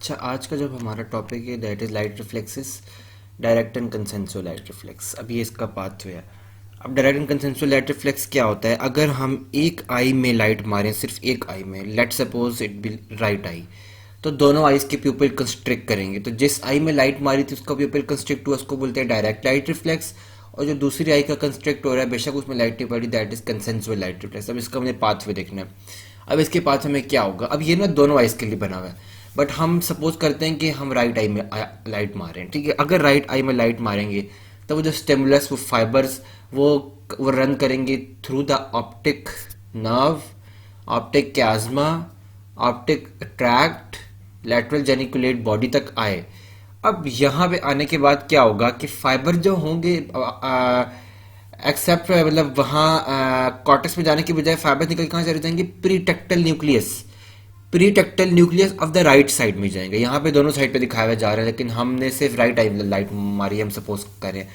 अच्छा, आज का जब हमारा टॉपिक है that is light reflexes, direct and consensual light reflex. अब ये इसका पाथवे है। अब direct and consensual light reflex क्या होता है? अगर हम एक आई में लाइट मारें, सिर्फ एक आई में, let suppose it be right I, तो दोनों आईज के प्यूपिल कंस्ट्रिक्ट करेंगे। तो जिस आई में लाइट मारी थी उसका प्यूपिल कंस्ट्रिक्ट हुआ, उसको बोलते हैं डायरेक्ट लाइट रिफ्लेक्स। और जो दूसरी आई का कंस्ट्रिक्ट हो रहा है, बेशक उसमें लाइट नहीं पड़ी, that is consensual light reflex. अब इसका हमें पाथवे देखना है। अब इसके पाथ में क्या होगा? अब ये ना दोनों आइज के लिए बना हुआ है, बट हम सपोज करते हैं कि हम राइट आई में लाइट मार रहे हैं। ठीक है, अगर राइट आई में लाइट मारेंगे तो वो जो स्टिमुलस, वो फाइबर्स, वो रन करेंगे through the optic nerve, optic chiasma, optic tract, lateral geniculate body तक आए। अब यहाँ पे आने के बाद क्या होगा कि फाइबर जो होंगे, एक्सेप्ट मतलब वहाँ कॉर्टेक्स में जाने की बजाय फाइबर निकल कहाँ चले जाएंगे? Pretectal nucleus, pretectal nucleus of the right side में जाएंगे। यहाँ पे दोनों साइड पे दिखाया जा रहा है, लेकिन हमने सिर्फ राइट आई लाइट मारी, हम सपोज करें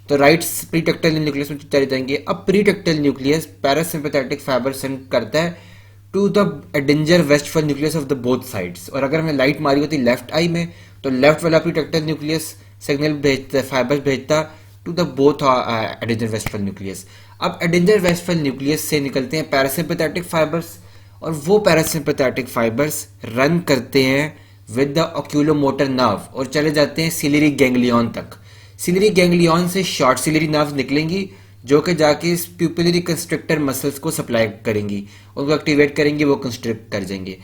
तो राइट प्रीटेक्टल न्यूक्लियस में चले जाएंगे। अब pretectal nucleus parasympathetic fibre send करता है to the Edinger Westphal nucleus of the both sides. और अगर हमने लाइट मारी होती लेफ्ट आई में, तो लेफ्ट वाला प्रीटेक्टल न्यूक्लियस सिग्नल भेजता, फाइबर भेजता to the both एडेंजर Westphal nucleus. अब एडेंजर वेस्टफल न्यूक्लियस से निकलते हैं पैरासिम्पैथेटिक फाइबर्स, और वो पैरासिम्पैथेटिक फाइबर्स रन करते हैं विद द ऑक्यूलोमोटर नर्व और चले जाते हैं सिलियरी गैंग्लियन तक। सिलियरी गैंग्लियन से शॉर्ट सिलियरी नर्व निकलेंगी, जो कि जाके इस प्यूपिलरी कंस्ट्रिक्टर मसल्स को सप्लाई करेंगी, उनको एक्टिवेट करेंगी, वो कंस्ट्रिक्ट कर जाएंगे।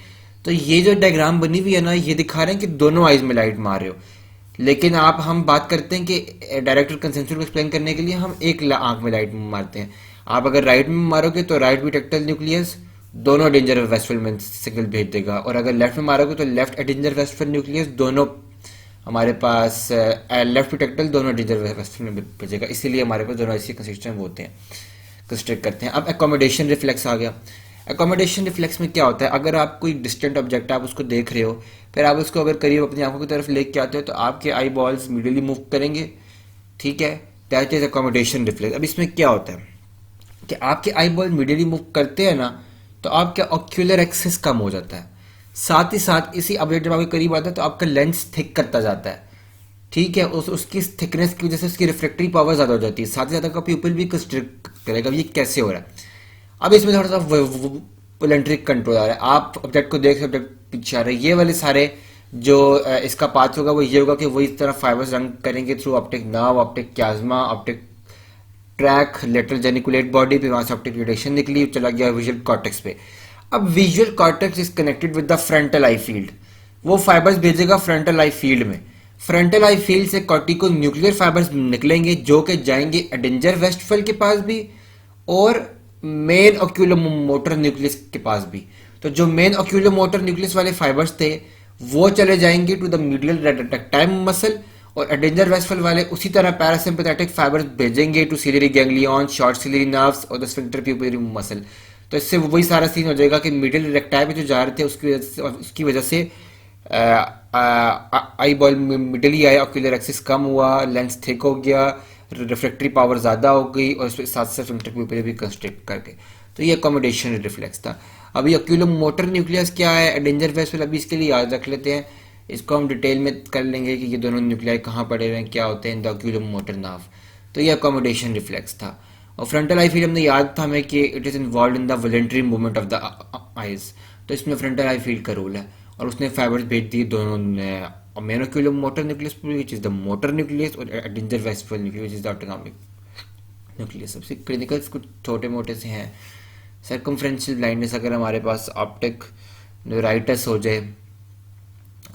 तो ये जो डायग्राम बनी हुई है ना, ये दिखा रहे हैं कि दोनों आइज में लाइट मार रहे हो। लेकिन आप हम बात करते हैं कि डायरेक्ट और कंसेंसुअल को एक्सप्लेन करने के लिए हम एक आंख में लाइट मारते हैं। आप अगर राइट में मारोगे तो राइट प्रीटेक्टल न्यूक्लियस दोनों एडेंजर वेस्टफल में सिग्नल भेज देगा, और अगर लेफ्ट में मारोगे तो लेफ्ट एडेंजर वेस्टफल न्यूक्लियस दोनों हमारे पास लेफ्ट प्रोटेक्टल दोनों डेंजर वेस्टफल में भेजेगा। इसीलिए हमारे पास दोनों ऐसे कंसिस्टेंट होते हैं, कंस्ट्रक्ट करते हैं। अब एकोमोडेशन रिफ्लेक्स आ गया। एकोमोडेशन रिफ्लेक्स में क्या होता है? अगर आप कोई डिस्टेंट ऑब्जेक्ट आप उसको देख रहे हो, फिर आप उसको अगर करीब अपनी आंखों की तरफ लेके आते हो, तो आपके आई बॉल्स मीडियली मूव करेंगे। ठीक है, दैट इज एकोमोडेशन रिफ्लेक्स। अब इसमें क्या होता है कि आपके आई बॉल मीडियली मूव करते हैं ना, तो आपका ऑक्यूलर एक्सेस कम हो जाता है। साथ ही साथ इसी ऑब्जेक्ट जब आपके करीब आता है तो आपका लेंस थिक करता जाता है। ठीक है, उसकी थिकनेस की वजह से उसकी रिफ्लेक्टरी पावर ज़्यादा हो जाती है, साथ ही साथ आपका प्यूपिल भी कंस्ट्रिक्ट करेगा। ये कैसे हो रहा है? अब इसमें थोड़ा सा वोलेंट्रिक कंट्रोल आ रहा है। आप ऑब्जेक्ट को देख, ऑब्जेक्ट पीछे आ रहे हैं, ये वाले सारे जो इसका पाथ होगा वो ये होगा कि वो इस तरह फाइबर्स रन करेंगे through optic nerve, optic chiasma, optic tract, lateral geniculate body, फिर वहां से ऑप्टिक रेडिएशन निकली, चला गया विजुअल कॉर्टेक्स पे। अब visual cortex is connected with the frontal eye field, वो फाइबर्स भेजेगा फ्रंटल आई फील्ड में। फ्रंटल आई फील्ड से कॉर्टिको न्यूक्लियर फाइबर्स निकलेंगे, जो कि जाएंगे एडेंजर वेस्टफल के पास भी और मेन ऑक्यूलोमोटर न्यूक्लियस के पास भी। तो जो मेन ऑक्यूलोमोटर न्यूक्लियस वाले फाइबर्स थे वो चले जाएंगे to the medial rectus muscle, और एडेंजर वेस्टफल वाले उसी तरह पैरासिम्पैथेटिक फाइबर्स भेजेंगे to ciliary ganglion, short ciliary nerves और द स्फिंक्टर प्यूपिलरी मसल। तो इससे वही सारा सीन हो जाएगा कि मिडिल रेक्टाइम में जो जा रहे थे उसकी वजह से आई बॉल मिडिल ही आया, ऑक्यूलर एक्सिस कम हुआ, लेंस थिक हो गया, रिफ्लेक्टरी पावर ज़्यादा हो गई, और उसके साथ साथ स्फिंक्टर प्यूपिल भी कंस्ट्रिक्ट करके। तो ये अकोमोडेशन रिफ्लेक्स था। अभी ऑक्यूलोमोटर न्यूक्लियस क्या है, एडेंजर वेस्टफल, अभी इसके लिए याद रख लेते हैं। इसको हम डिटेल में कर लेंगे कि ये दोनों न्यूक्लियाई कहाँ पड़े हुए हैं, क्या होते हैं इन द ऑक्यूलोमोटर नर्व। तो ये अकोमोडेशन रिफ्लेक्स था। और फ्रंटल आई फील्ड हमने याद था हमें कि it is involve in the voluntary movement of the eyes. तो इसमें फ्रंटल आई फील्ड का रोल है, और उसने फाइबर्स भेज दिए दोनों main oculomotor nucleus which is the motor nucleus, और Edinger Westphal nucleus which is the autonomic nucleus. सबसे क्लिनिकल्स कुछ छोटे मोटे से हैं। सर्कमफ्रेंशियल ब्लाइंडनेस, अगर हमारे पास ऑप्टिक न्यूराइटिस हो जाए,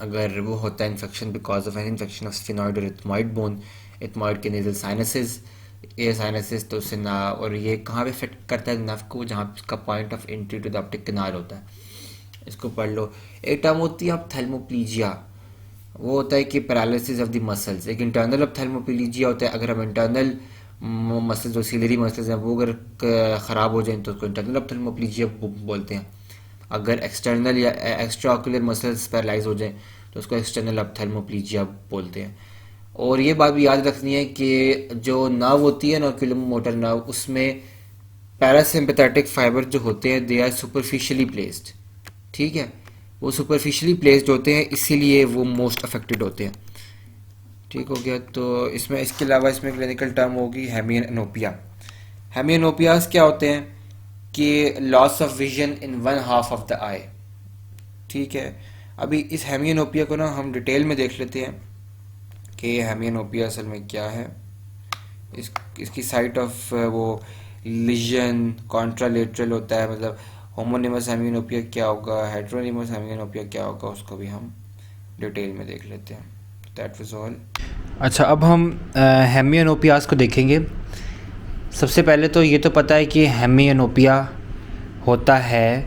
अगर वो होता है infection because of an infection of sphenoid और इथमॉइड बोन, इथमॉइड के नेजल साइनसेस, ये साइनसेस तो उससे ना, और ये कहाँ पे इफेक्ट करता है नर्व को, जहाँ उसका point of entry to the optic canal होता है। इसको पढ़ लो। एक टर्म होती है ऑप्थेल्मोप्लीजिया, वो होता है कि पैरालिसिस ऑफ द मसल्स। एक इंटरनल ऑप्थेल्मोप्लीजिया होता है, अगर हम इंटरनल मसल्स जो सिलरी मसल्स हैं वो अगर ख़राब हो जाए तो उसको इंटरनल ऑप्थेल्मोप्लीजिया बोलते हैं। अगर एक्सटर्नल या एक्स्ट्रा ऑक्यूलर मसल्स पैरालाइज हो जाए तो उसको एक्सटर्नल ऑप्थेल्मोप्लीजिया बोलते हैं। और ये बात भी याद रखनी है कि जो नर्व होती है ना, ऑक्यूलोमोटर नर्व, उसमें पैरासिम्पैथेटिक फाइबर जो होते हैं दे आर सुपरफिशियली प्लेस्ड। ठीक है, वो सुपरफिशियली प्लेस्ड होते हैं, इसीलिए वो मोस्ट अफेक्टेड होते हैं। ठीक हो गया। तो इसमें इसके अलावा इसमें क्लिनिकल टर्म होगी हेमियनोपिया। हेमियनोपियाज क्या होते हैं कि loss of vision in one half of the eye. ठीक है, अभी इस हेमियनोपिया को ना हम डिटेल में देख लेते हैं कि हेमियनोपिया असल में क्या है। इसकी साइट ऑफ वो लिजन कॉन्ट्रालेटरल होता है, मतलब होमोनिमस हेमियनोपिया क्या होगा, हेट्रोनिमस हेमियनोपिया क्या होगा, उसको भी हम डिटेल में देख लेते हैं। That was all. अच्छा, अब हम हेमियनोपियास को देखेंगे। सबसे पहले तो ये तो पता है कि हेमियनोपिया होता है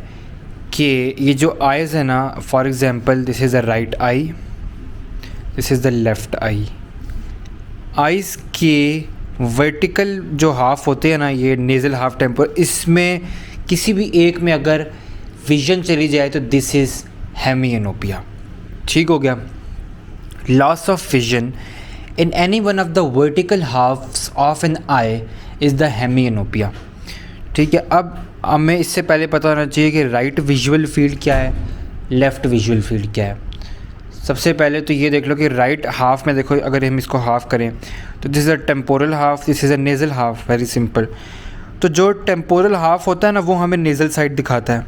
कि ये जो आइज़ है ना, for example this is the right I, this is the left I. Eyes के वर्टिकल जो हाफ होते हैं ना, ये नेज़ल हाफ टेम्पोरल, इसमें किसी भी एक में अगर विजन चली जाए तो दिस इज़ हेमियनोपिया। ठीक हो गया। Loss of vision in any one of the vertical halves of an eye is the hemianopia। ठीक है, अब हमें इससे पहले पता होना चाहिए कि राइट विजुअल फील्ड क्या है, लेफ़्ट विजुअल फील्ड क्या है। सबसे पहले तो ये देख लो कि राइट हाफ में देखो, अगर हम इसको हाफ करें तो this is a temporal half, this is a nasal half, very simple. तो जो टेम्पोरल हाफ होता है ना, वो हमें नेज़ल साइड दिखाता है,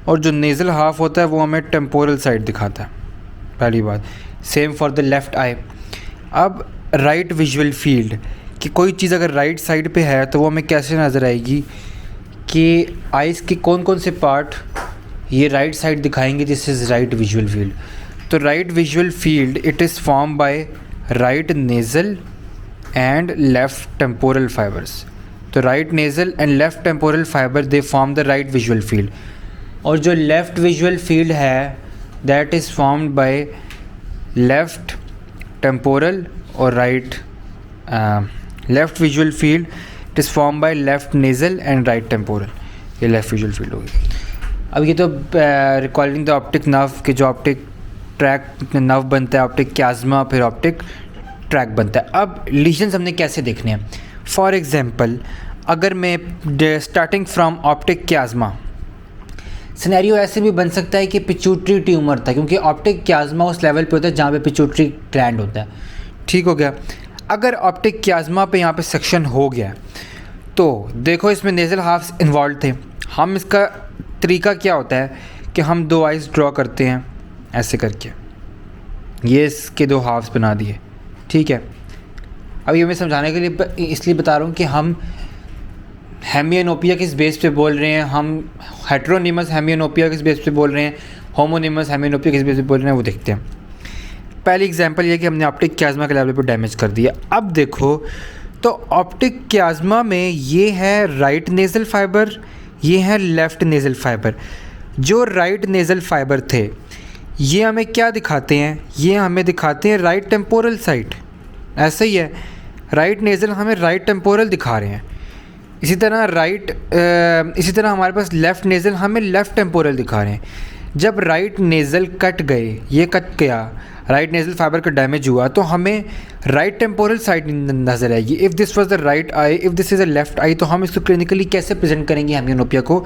और जो नेज़ल हाफ होता है वो हमें टेम्पोरल साइड दिखाता है, पहली बात। सेम फॉर द लेफ़्ट आई। अब राइट विजुअल फील्ड कि कोई चीज़ अगर राइट साइड पे है तो वो हमें कैसे नज़र आएगी कि आइज़ के कौन कौन से पार्ट ये राइट साइड दिखाएंगे। This is right visual field. तो right visual field it is form by right nasal and left temporal fibres. तो right nasal and left temporal fibre they form the right visual field. और जो left visual field है that is formed by left temporal और right left visual field it is form by left nasal and right temporal. ये left visual field होगी। अब ये तो recording the optic nerve के जो ऑप्टिक ट्रैक नर्व बनता है, ऑप्टिक क्याज़्मा, फिर ऑप्टिक ट्रैक बनता है। अब लीजन्स हमने कैसे देखने हैं। फॉर एग्जांपल अगर मैं स्टार्टिंग फ्रॉम ऑप्टिक क्याज़्मा, सिनेरियो ऐसे भी बन सकता है कि पिट्यूटरी ट्यूमर था, क्योंकि ऑप्टिक क्याज़्मा उस लेवल पे होता है जहाँ पे पिट्यूटरी ग्लैंड होता है। ठीक हो गया। अगर ऑप्टिक क्याज़्मा पे यहाँ पे सेक्शन हो गया तो देखो इसमें नेज़ल हाफ्स इन्वॉल्व थे। हम इसका तरीका क्या होता है कि हम दो आइज़ ड्रॉ करते हैं ऐसे करके, ये इसके दो हाफ्स बना दिए। ठीक है, अब ये मैं समझाने के लिए इसलिए बता रहा हूँ कि हम हेमियनोपिया किस बेस पे बोल रहे हैं, हम हेट्रोनिमस हेमियनोपिया किस बेस पे बोल रहे हैं, होमोनिमस हेमियनोपिया किस बेस पे बोल रहे हैं, वो देखते हैं। पहली एग्जांपल ये कि हमने ऑप्टिक क्याज़्मा के लेवल पे डैमेज कर दिया। अब देखो तो ऑप्टिक क्याज़्मा में ये है राइट नेज़ल फाइबर, ये है लेफ़्ट नेज़ल फाइबर। जो राइट नेज़ल फाइबर थे ये हमें क्या दिखाते हैं, ये हमें दिखाते हैं राइट टेम्पोरल साइड। ऐसा ही है, राइट नेज़ल हमें राइट टेम्पोरल दिखा रहे हैं। इसी तरह हमारे पास लेफ़्ट नेज़ल हमें लेफ़्ट टेम्पोरल दिखा रहे हैं। जब राइट नेज़ल कट गए, ये कट गया, राइट नेज़ल फाइबर का डैमेज हुआ, तो हमें राइट टेम्पोरल साइड नज़र आएगी। If this was the right eye, if this is a left eye, तो हम इसको क्लिनिकली कैसे प्रेजेंट करेंगे हेमियनोपिया को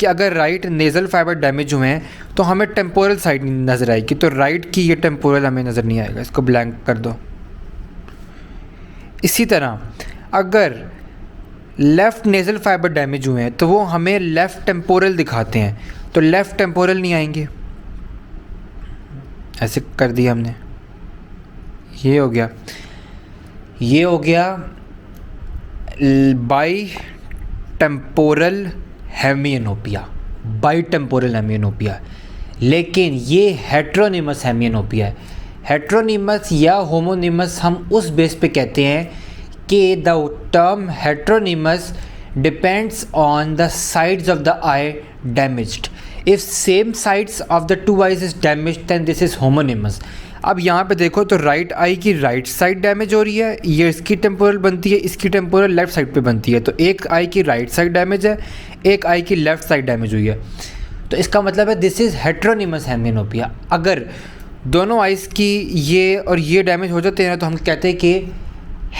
कि अगर राइट नेज़ल फाइबर डैमेज हुए हैं तो हमें टेम्पोरल साइड नज़र आएगी। तो राइट की ये टेम्पोरल हमें नज़र नहीं आएगा, इसको ब्लैंक कर दो। इसी तरह अगर लेफ़्ट नेज़ल फाइबर डैमेज हुए हैं तो वो हमें लेफ़्ट टेम्पोरल दिखाते हैं, तो लेफ़्ट टेम्पोरल नहीं आएंगे। ऐसे कर दिया हमने, ये हो गया बाई टेम्पोरल हेमियनोपिया, बाई टेम्पोरल हेमियनोपिया। लेकिन ये हेट्रोनिमस हेमियनोपिया है। हेट्रोनिमस या होमोनिमस हम उस बेस पे कहते हैं कि the term heteronymous depends on the sides of the eye damaged. If same sides of the two eyes is damaged then this is homonymous. अब यहाँ पे देखो तो राइट आई की राइट साइड डैमेज हो रही है, ये इसकी टेम्पोरल बनती है, इसकी टेम्पोरल लेफ्ट साइड पे बनती है। तो एक आई की राइट साइड डैमेज है, एक आई की लेफ्ट साइड डैमेज हुई है। तो इसका मतलब है दिस इज़ हेट्रोनिमस हेमियनोपिया। अगर दोनों आइज़ की ये और ये डैमेज हो जाते हैं तो हम कहते हैं कि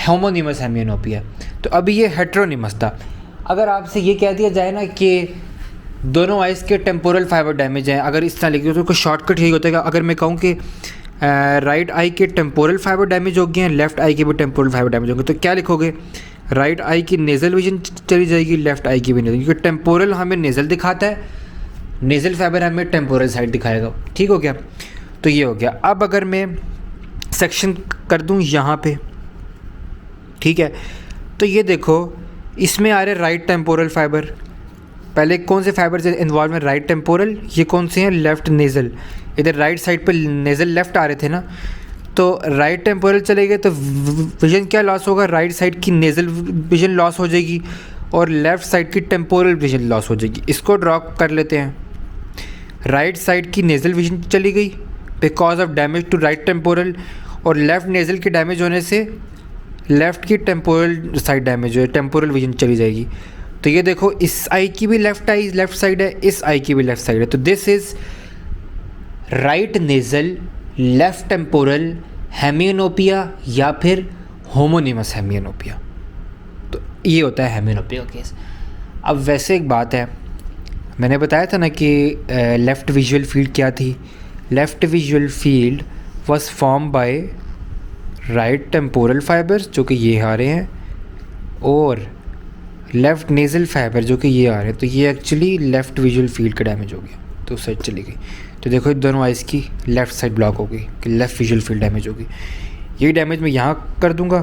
होमोनिमस हेमियनोपिया। तो अभी ये हेट्रोनिमस था। अगर आपसे ये कह दिया जाए ना कि दोनों आइज़ के टेम्पोरल फाइबर डैमेज हैं। अगर इस तरह लिखे तो शॉर्टकट यही होता है कि अगर मैं कहूँ कि राइट आई के टेम्पोरल फाइबर डैमेज हो गए हैं, लेफ़्ट आई के भी टेम्पोरल फाइबर डैमेज होंगे, तो क्या लिखोगे? राइट आई की नेज़ल विजन चली जाएगी, लेफ़्ट आई की भी नेज़ल, क्योंकि टेम्पोरल हमें नेज़ल दिखाता है, नेज़ल फाइबर हमें टेम्पोरल साइड दिखाएगा। ठीक हो गया? तो ये हो गया। अब अगर मैं सेक्शन कर दूँ यहाँ पे, ठीक है, तो ये देखो इसमें आ रहे राइट टेम्पोरल फाइबर। पहले कौन से फाइबर से इन्वॉल्व है? Right temporal. ये कौन से हैं? Left nasal. इधर राइट साइड पे नेज़ल लेफ़्ट आ रहे थे ना, तो राइट टेम्पोरल चले गए तो विजन क्या लॉस होगा? राइट साइड की नेज़ल विजन लॉस हो जाएगी और लेफ़्ट साइड की टेम्पोरल विजन लॉस हो जाएगी। इसको ड्रॉ कर लेते हैं। राइट साइड की नेज़ल विजन चली गई because of damage to right temporal, और लेफ़्ट नेज़ल के डैमेज होने से लेफ़्ट की टेम्पोरल साइड डैमेज है, टेम्पोरल विजन चली जाएगी। तो ये देखो इस आई की भी लेफ़्ट साइड है, इस आई की भी लेफ़्ट साइड है। तो this is right nasal left temporal hemianopia या फिर होमोनिमस हेमियोनोपिया। तो ये होता है हेमियोनोपिया केस। अब वैसे एक बात है, मैंने बताया था ना कि लेफ़्ट विजुअल फील्ड क्या थी? Left visual field was form by right temporal fibres जो कि ये आ रहे हैं, और लेफ़्ट नेज़ल फाइबर जो कि ये आ रहे हैं। तो ये एक्चुअली लेफ़्ट विजुअल फील्ड का डैमेज हो गया, तो उस साइड चली गई। तो देखो ये दोनों आइज़ की लेफ़्ट साइड ब्लॉक हो गई कि लेफ़्ट विजुअल फील्ड डैमेज होगी। ये डैमेज मैं यहाँ कर दूँगा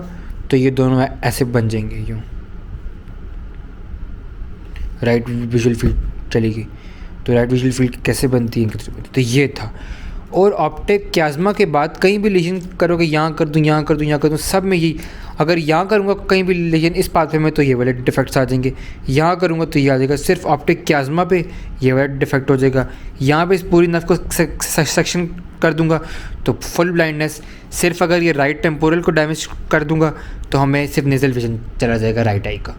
तो ये दोनों ऐसे बन जाएंगे, यूँ राइट विजुअल फील्ड चली गई। तो राइट विजुअल फील्ड कैसे बनती है? तो ये था। और ऑप्टिक क्याज़्मा के बाद कहीं भी लीजन करोगे, यहाँ कर दूँ, यहाँ कर दूँ, यहाँ कर दूँ, सब में यही। अगर यहाँ करूँगा कहीं भी लीजन इस पाथवे में तो ये वाले डिफेक्ट्स आ जाएंगे, यहाँ करूँगा तो ये आ जाएगा। सिर्फ ऑप्टिक क्याज़्मा पे ये वाला डिफेक्ट हो जाएगा। यहाँ पे इस पूरी नर्व को सेक्शन कर दूँगा तो फुल ब्लाइंडनेस। सिर्फ अगर ये राइट टेम्पोरल को डैमेज कर दूँगा तो हमें सिर्फ नेज़ल विजन चला जाएगा राइट आई का।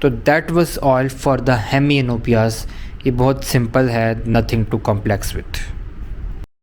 तो that was all for the hemianopias. ये बहुत सिंपल है, नथिंग टू कॉम्प्लेक्स विथ।